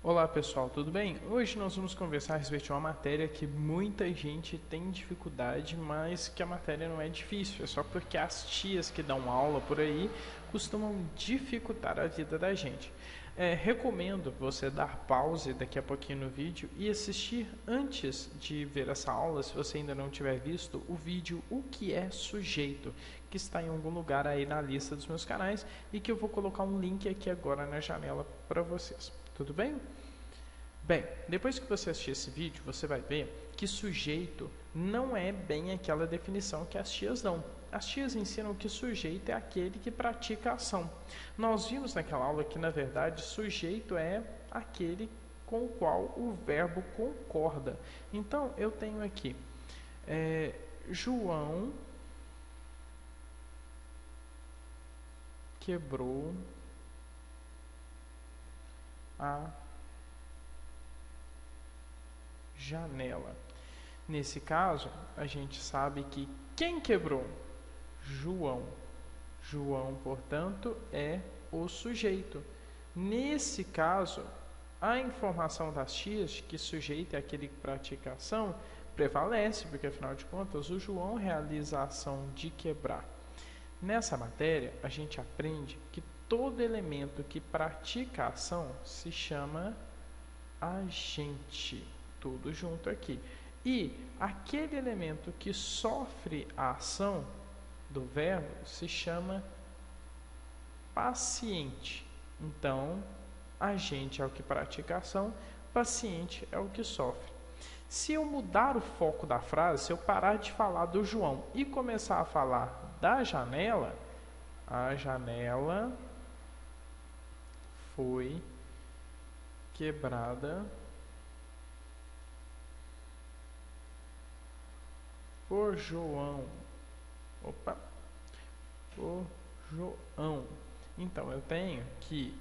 Olá pessoal, tudo bem? Hoje nós vamos conversar a respeito de uma matéria que muita gente tem dificuldade, mas que a matéria não é difícil, é só porque as tias que dão aula por aí costumam dificultar a vida da gente. Recomendo você dar pause daqui a pouquinho no vídeo e assistir antes de ver essa aula, se você ainda não tiver visto, o vídeo O que é sujeito, que está em algum lugar aí na lista dos meus canais e que eu vou colocar um link aqui agora na janela para vocês. Tudo bem? Bem, depois que você assistir esse vídeo, você vai ver que sujeito não é bem aquela definição que as tias dão. As tias ensinam que sujeito é aquele que pratica a ação. Nós vimos naquela aula que, na verdade, sujeito é aquele com o qual o verbo concorda. Então, eu tenho aqui, João quebrou a janela. Nesse caso, a gente sabe que quem quebrou? João. João, portanto, é o sujeito. Nesse caso, a informação das tias, que sujeito é aquele que pratica a ação, prevalece, porque afinal de contas, o João realiza a ação de quebrar. Nessa matéria, a gente aprende que todo elemento que pratica a ação se chama agente. Tudo junto aqui. E aquele elemento que sofre a ação do verbo se chama paciente. Então, agente é o que pratica a ação, paciente é o que sofre. Se eu mudar o foco da frase, se eu parar de falar do João e começar a falar da janela, a janela foi quebrada por João. Por João. Então, eu tenho que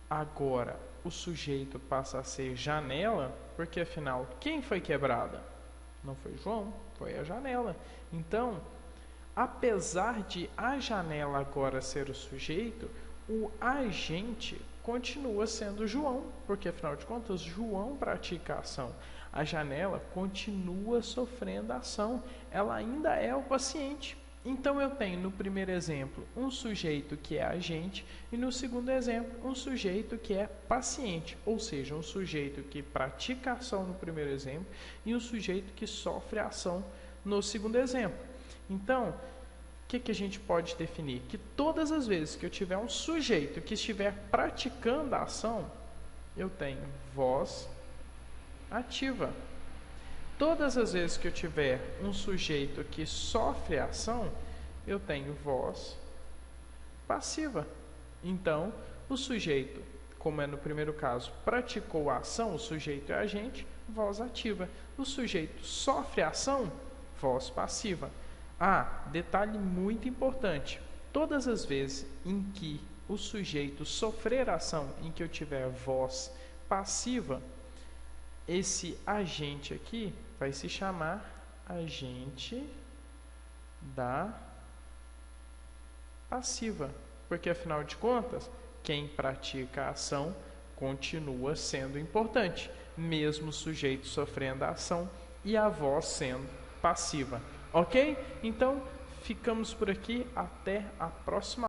agora o sujeito passa a ser janela, porque afinal, quem foi quebrada? Não foi João, foi a janela. Então, apesar de a janela agora ser o sujeito, o agente continua sendo João, porque afinal de contas, João pratica a ação. A janela continua sofrendo a ação, ela ainda é o paciente. Então eu tenho no primeiro exemplo um sujeito que é agente e no segundo exemplo um sujeito que é paciente, ou seja, um sujeito que pratica a ação no primeiro exemplo e um sujeito que sofre a ação no segundo exemplo. Então, o que a gente pode definir? Que todas as vezes que eu tiver um sujeito que estiver praticando a ação, eu tenho voz ativa. Todas as vezes que eu tiver um sujeito que sofre a ação, eu tenho voz passiva. Então, o sujeito, como é no primeiro caso, praticou a ação, o sujeito é agente, voz ativa. O sujeito sofre a ação, voz passiva. Detalhe muito importante. Todas as vezes em que o sujeito sofrer a ação, em que eu tiver voz passiva, esse agente aqui vai se chamar agente da passiva, porque afinal de contas, quem pratica a ação continua sendo importante, mesmo o sujeito sofrendo a ação e a voz sendo passiva. Ok? Então, ficamos por aqui. Até a próxima.